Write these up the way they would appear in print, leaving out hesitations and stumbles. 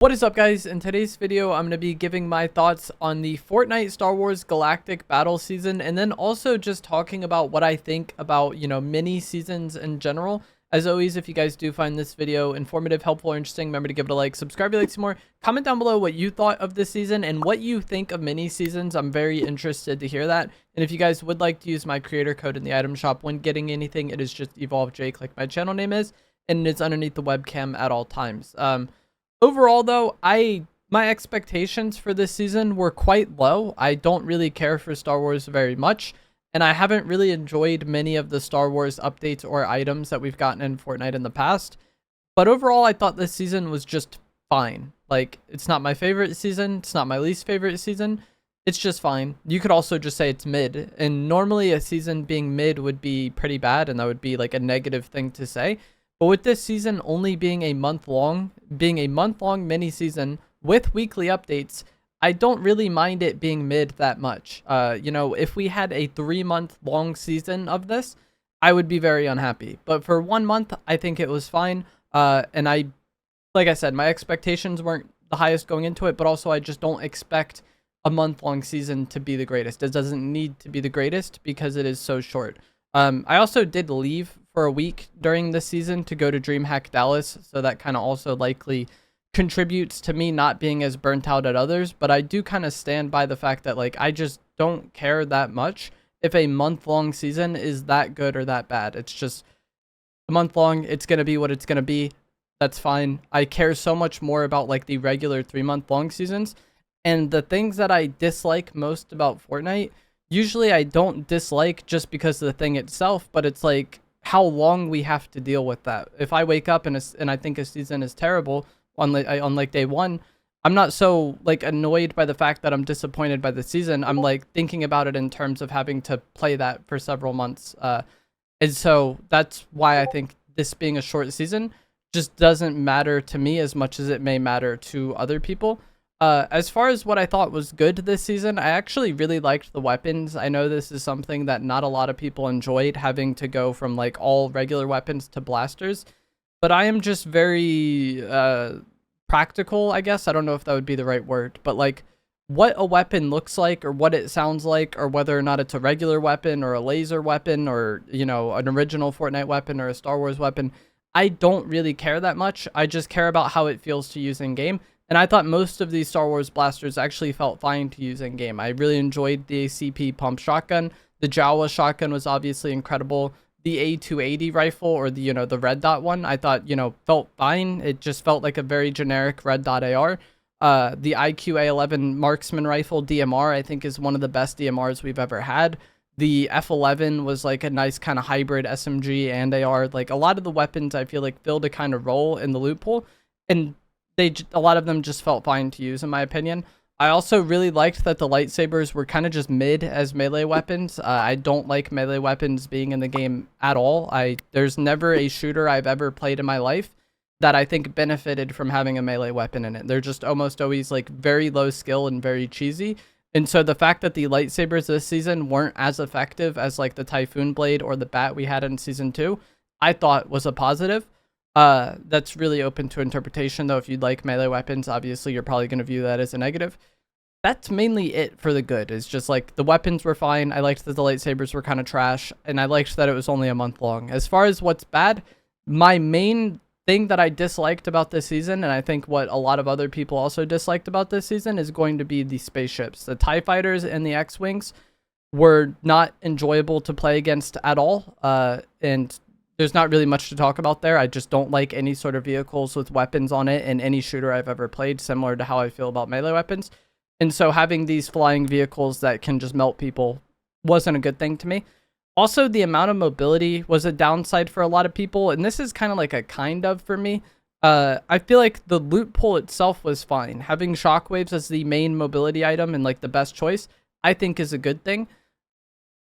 What is up, guys? In today's video, I'm going to be giving my thoughts on the Fortnite Star Wars Galactic battle season, and then also just talking about what I think about, mini seasons in general. As always, if you guys do find this video informative, helpful, or interesting, remember to give it a like, subscribe if you like some more, comment down below what you thought of this season and what you think of mini seasons. I'm very interested to hear that. And if you guys would like to use my creator code in the item shop when getting anything, it is just Evolve Jake, like my channel name is, and it's underneath the webcam at all times. Overall, though, my expectations for this season were quite low. I don't really care for Star Wars very much, and I haven't really enjoyed many of the Star Wars updates or items that we've gotten in Fortnite in the past. But overall, I thought this season was just fine. Like, it's not my favorite season. It's not my least favorite season. It's just fine. You could also just say it's mid, and normally a season being mid would be pretty bad, and that would be like a negative thing to say. But with this season only being a month long mini season with weekly updates, I don't really mind it being mid that much. If we had a 3-month long season of this, I would be very unhappy. But for 1 month, I think it was fine. And like I said, my expectations weren't the highest going into it, but also I just don't expect a month-long season to be the greatest. It doesn't need to be the greatest because it is so short. I also did leave for a week during the season to go to DreamHack Dallas, so that kind of also likely contributes to me not being as burnt out at others. But I do kind of stand by the fact that, like, I just don't care that much if a month-long season is that good or that bad. It's just a month long, it's going to be what it's going to be. That's fine. I care so much more about, like, the regular 3-month-long seasons. And the things that I dislike most about Fortnite, usually I don't dislike just because of the thing itself, but it's like how long we have to deal with that. If I wake up and I think a season is terrible on like day one, I'm not so like annoyed by the fact that I'm disappointed by the season. I'm like thinking about it in terms of having to play that for several months. And so that's why I think this being a short season just doesn't matter to me as much as it may matter to other people. As far as what I thought was good this season, I actually really liked the weapons. I know this is something that not a lot of people enjoyed, having to go from like all regular weapons to blasters, but I am just very practical, I guess. I don't know if that would be the right word, but like what a weapon looks like or what it sounds like or whether or not it's a regular weapon or a laser weapon or, an original Fortnite weapon or a Star Wars weapon, I don't really care that much. I just care about how it feels to use in game. And I thought most of these Star Wars blasters actually felt fine to use in game. I really enjoyed the ACP pump shotgun. The Jawa shotgun was obviously incredible. The A280 rifle, or the red dot one, I thought felt fine. It just felt like a very generic red dot AR. The IQ-A11 marksman rifle DMR, I think, is one of the best DMRs we've ever had. The F11 was like a nice kind of hybrid SMG and AR. Like a lot of the weapons, I feel like filled a kind of role in the loot pool, and a lot of them just felt fine to use, in my opinion. I also really liked that the lightsabers were kind of just mid as melee weapons. I don't like melee weapons being in the game at all. There's never a shooter I've ever played in my life that I think benefited from having a melee weapon in it. They're just almost always like very low skill and very cheesy. And so the fact that the lightsabers this season weren't as effective as like the Typhoon Blade or the Bat we had in Season 2, I thought was a positive. That's really open to interpretation, though. If you'd like melee weapons, obviously you're probably going to view that as a negative. That's mainly it for the good. It's just like the weapons were fine. I liked that the lightsabers were kind of trash, and I liked that it was only a month long. As far as what's bad, my main thing that I disliked about this season, and I think what a lot of other people also disliked about this season, is going to be the spaceships. The TIE fighters and the X-Wings were not enjoyable to play against at all, and there's not really much to talk about there. I just don't like any sort of vehicles with weapons on it in any shooter I've ever played, similar to how I feel about melee weapons. And so having these flying vehicles that can just melt people wasn't a good thing to me. Also, the amount of mobility was a downside for a lot of people, and this is kind of like a kind of for me. I feel like the loot pool itself was fine. Having shockwaves as the main mobility item and like the best choice, I think is a good thing.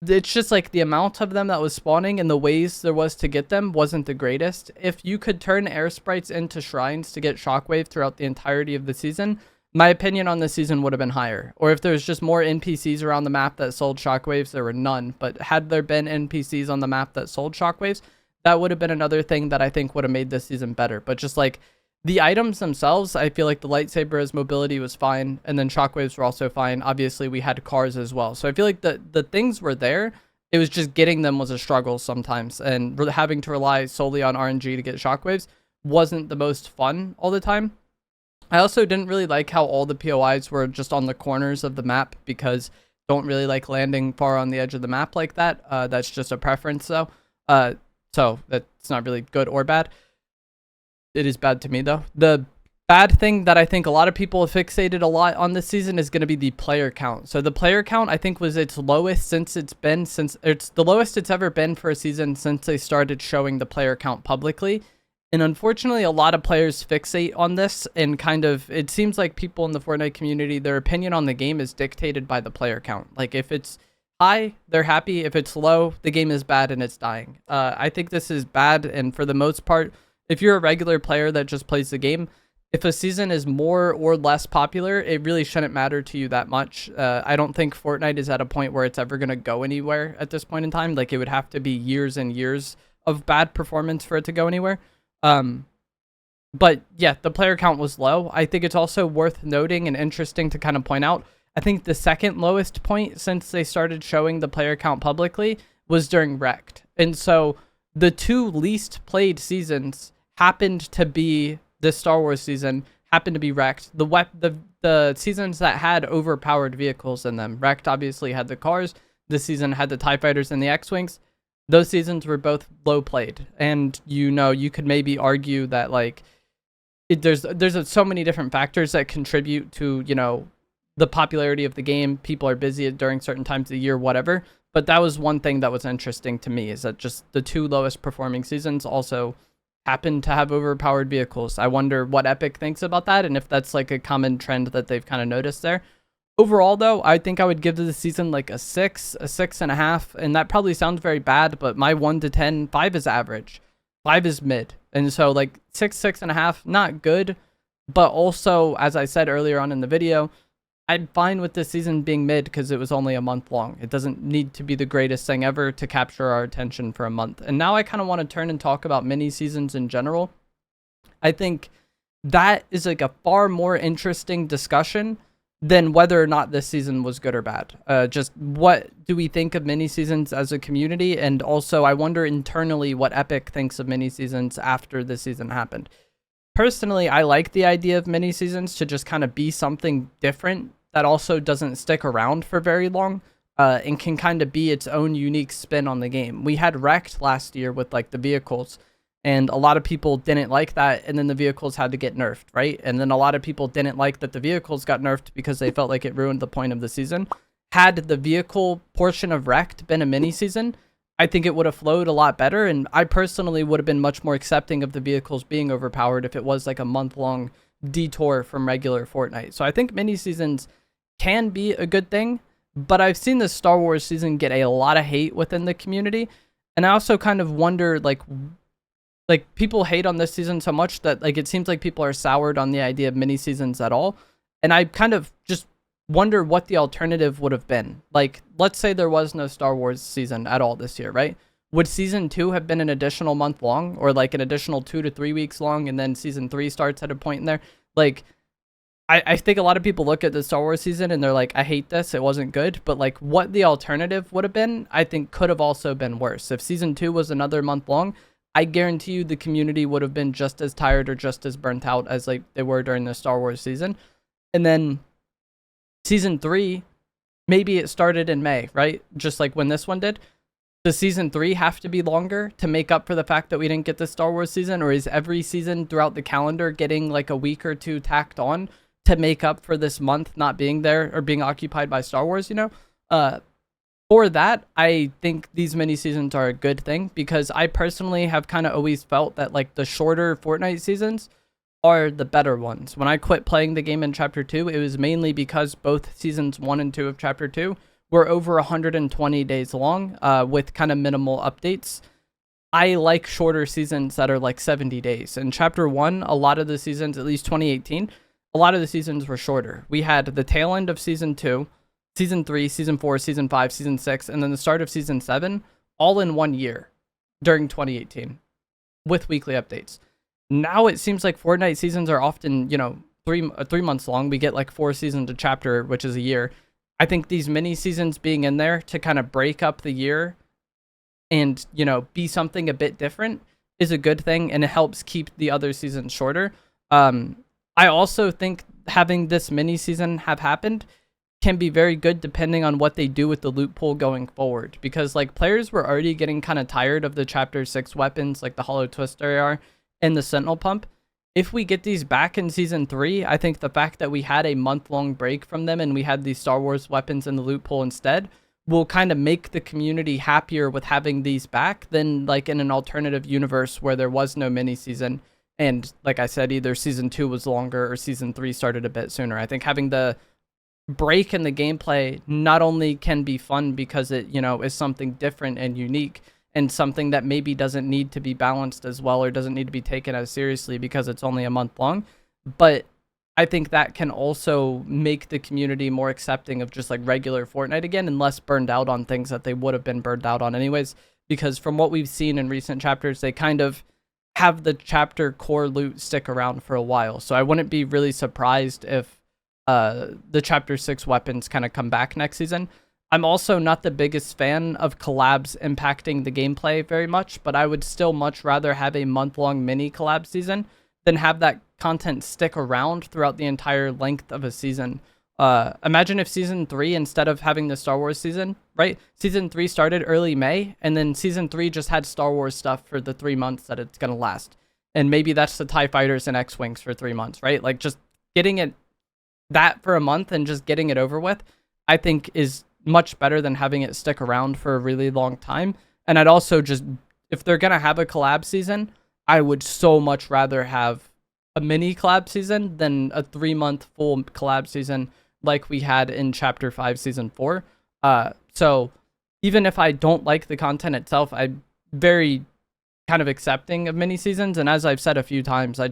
It's just like the amount of them that was spawning and the ways there was to get them wasn't the greatest. If you could turn air sprites into shrines to get shockwave throughout the entirety of the season, my opinion on the season would have been higher. Or if there's just more NPCs around the map that sold shockwaves, there were none. But had there been NPCs on the map that sold shockwaves, that would have been another thing that I think would have made this season better. But just like The items themselves, I feel like the lightsaber's mobility was fine, and then shockwaves were also fine. Obviously, we had cars as well. So I feel like the things were there. It was just getting them was a struggle sometimes, and having to rely solely on RNG to get shockwaves wasn't the most fun all the time. I also didn't really like how all the POIs were just on the corners of the map, because don't really like landing far on the edge of the map like that. That's just a preference though. So that's not really good or bad. It is bad to me though. The bad thing that I think a lot of people have fixated a lot on this season is going to be the player count. So the player count, I think, was its lowest since it's the lowest it's ever been for a season since they started showing the player count publicly. And unfortunately, a lot of players fixate on this, and kind of, it seems like people in the Fortnite community, their opinion on the game is dictated by the player count. Like, if it's high, they're happy. If it's low, the game is bad and it's dying. I think this is bad, and for the most part, if you're a regular player that just plays the game, if a season is more or less popular, it really shouldn't matter to you that much. I don't think Fortnite is at a point where it's ever going to go anywhere at this point in time. Like, it would have to be years and years of bad performance for it to go anywhere. But yeah, the player count was low. I think it's also worth noting and interesting to kind of point out, I think the second lowest point since they started showing the player count publicly was during Wrecked. And so the two least played seasons happened to be this Star Wars season, happened to be Wrecked. The seasons that had overpowered vehicles in them. Wrecked obviously had the cars. This season had the TIE Fighters and the X-Wings. Those seasons were both low played. And, you know, you could maybe argue that, like, there's so many different factors that contribute to, you know, the popularity of the game. People are busy during certain times of the year, whatever. But that was one thing that was interesting to me, is that just the two lowest performing seasons also happen to have overpowered vehicles. I wonder what Epic thinks about that, and if that's like a common trend that they've kind of noticed there. Overall, though, I think I would give the season like a 6, a 6.5, and that probably sounds very bad, but my 1 to 10, 5 is average. 5 is mid. And so like 6, 6.5, not good, but also, as I said earlier on in the video, I'm fine with this season being mid because it was only a month long. It doesn't need to be the greatest thing ever to capture our attention for a month. And now I kind of want to turn and talk about mini seasons in general. I think that is like a far more interesting discussion than whether or not this season was good or bad. Just what do we think of mini seasons as a community? And also, I wonder internally what Epic thinks of mini seasons after this season happened. Personally, I like the idea of mini seasons to just kind of be something different that also doesn't stick around for very long, and can kind of be its own unique spin on the game. We had Wrecked last year with like the vehicles, and a lot of people didn't like that, and then the vehicles had to get nerfed, right? And then a lot of people didn't like that the vehicles got nerfed because they felt like it ruined the point of the season. Had the vehicle portion of Wrecked been a mini season, I think it would have flowed a lot better, and I personally would have been much more accepting of the vehicles being overpowered if it was like a month-long detour from regular Fortnite. So I think mini seasons can be a good thing, but I've seen the Star Wars season get a lot of hate within the community, and I also kind of wonder, like people hate on this season so much that like it seems like people are soured on the idea of mini seasons at all, and I kind of just wonder what the alternative would have been. Like, let's say there was no Star Wars season at all this year, right? Would season 2 have been an additional month long, or like an additional 2 to 3 weeks long, and then season 3 starts at a point in there? Like, I think a lot of people look at the Star Wars season and they're like, I hate this, it wasn't good. But like what the alternative would have been, I think could have also been worse. If season 2 was another month long, I guarantee you the community would have been just as tired or just as burnt out as like they were during the Star Wars season. And then season 3, maybe it started in May, right? Just like when this one did. Does season 3 have to be longer to make up for the fact that we didn't get the Star Wars season? Or is every season throughout the calendar getting like a week or two tacked on to make up for this month not being there or being occupied by Star Wars, you know? For that, I think these mini seasons are a good thing, because I personally have kind of always felt that like the shorter Fortnite seasons are the better ones. When I quit playing the game in Chapter 2, it was mainly because both seasons 1 and 2 of Chapter 2 were over 120 days long, with kind of minimal updates. I like shorter seasons that are like 70 days. In Chapter 1, a lot of the seasons, at least 2018, a lot of the seasons were shorter. We had the tail end of Season 2, Season 3, Season 4, Season 5, Season 6, and then the start of Season 7, all in 1 year during 2018 with weekly updates. Now it seems like Fortnite seasons are often, you know, 3 months long. We get like 4 seasons a chapter, which is a year. I think these mini seasons being in there to kind of break up the year and, you know, be something a bit different is a good thing, and it helps keep the other seasons shorter. I also think having this mini season have happened can be very good depending on what they do with the loot pool going forward, because like players were already getting kind of tired of the chapter 6 weapons like the hollow twister AR and the sentinel pump. If we get these back in season 3, I think the fact that we had a month-long break from them and we had these Star Wars weapons in the loot pool instead will kind of make the community happier with having these back than like in an alternative universe where there was no mini season. And like I said, either season 2 was longer or season 3 started a bit sooner. I think having the break in the gameplay not only can be fun because it, you know, is something different and unique and something that maybe doesn't need to be balanced as well or doesn't need to be taken as seriously because it's only a month long, but I think that can also make the community more accepting of just like regular Fortnite again and less burned out on things that they would have been burned out on anyways, because from what we've seen in recent chapters, they kind of have the chapter core loot stick around for a while. So I wouldn't be really surprised if the chapter 6 weapons kind of come back next season. I'm also not the biggest fan of collabs impacting the gameplay very much, but I would still much rather have a month-long mini collab season than have that content stick around throughout the entire length of a season. Imagine if season 3, instead of having the Star Wars season, right? Season 3 started early May, and then season 3 just had Star Wars stuff for the 3 months that it's going to last. And maybe that's the TIE Fighters and X-Wings for 3 months, right? Like just getting it that for a month and just getting it over with, I think is much better than having it stick around for a really long time. And I'd also just, if they're going to have a collab season, I would so much rather have a mini collab season than a 3-month full collab season like we had in chapter 5 season 4. So even if I don't like the content itself, I'm very kind of accepting of mini seasons. And as I've said a few times, I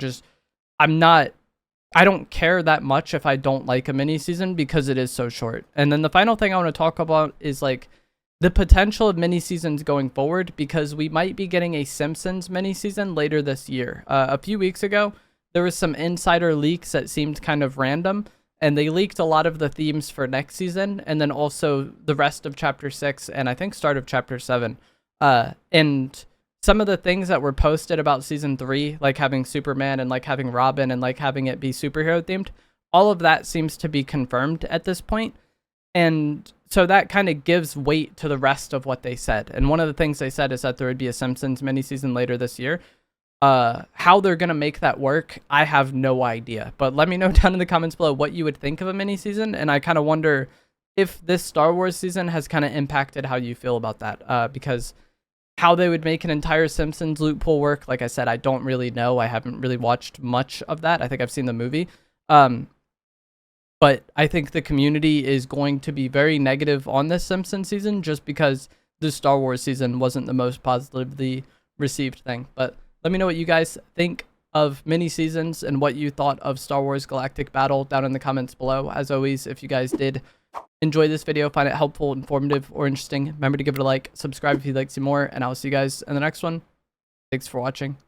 don't care that much if I don't like a mini season because it is so short. And then the final thing I want to talk about is like the potential of mini seasons going forward, because we might be getting a Simpsons mini season later this year. A few weeks ago, there was some insider leaks that seemed kind of random, and they leaked a lot of the themes for next season and then also the rest of chapter 6 and I think start of chapter 7. And some of the things that were posted about season 3, like having Superman and like having Robin and like having it be superhero themed, all of that seems to be confirmed at this point. And so that kind of gives weight to the rest of what they said. And one of the things they said is that there would be a Simpsons miniseason later this year. How they're going to make that work, I have no idea. But let me know down in the comments below what you would think of a miniseason. And I kind of wonder if this Star Wars season has kind of impacted how you feel about that. Because how they would make an entire Simpsons loot pool work, like I said, I don't really know. I haven't really watched much of that. I think I've seen the movie. But I think the community is going to be very negative on this Simpsons season just because the Star Wars season wasn't the most positively received thing. But let me know what you guys think of mini seasons and what you thought of Star Wars Galactic Battle down in the comments below. As always, if you guys did enjoy this video, find it helpful, informative, or interesting, remember to give it a like, subscribe if you'd like to see more, and I'll see you guys in the next one. Thanks for watching.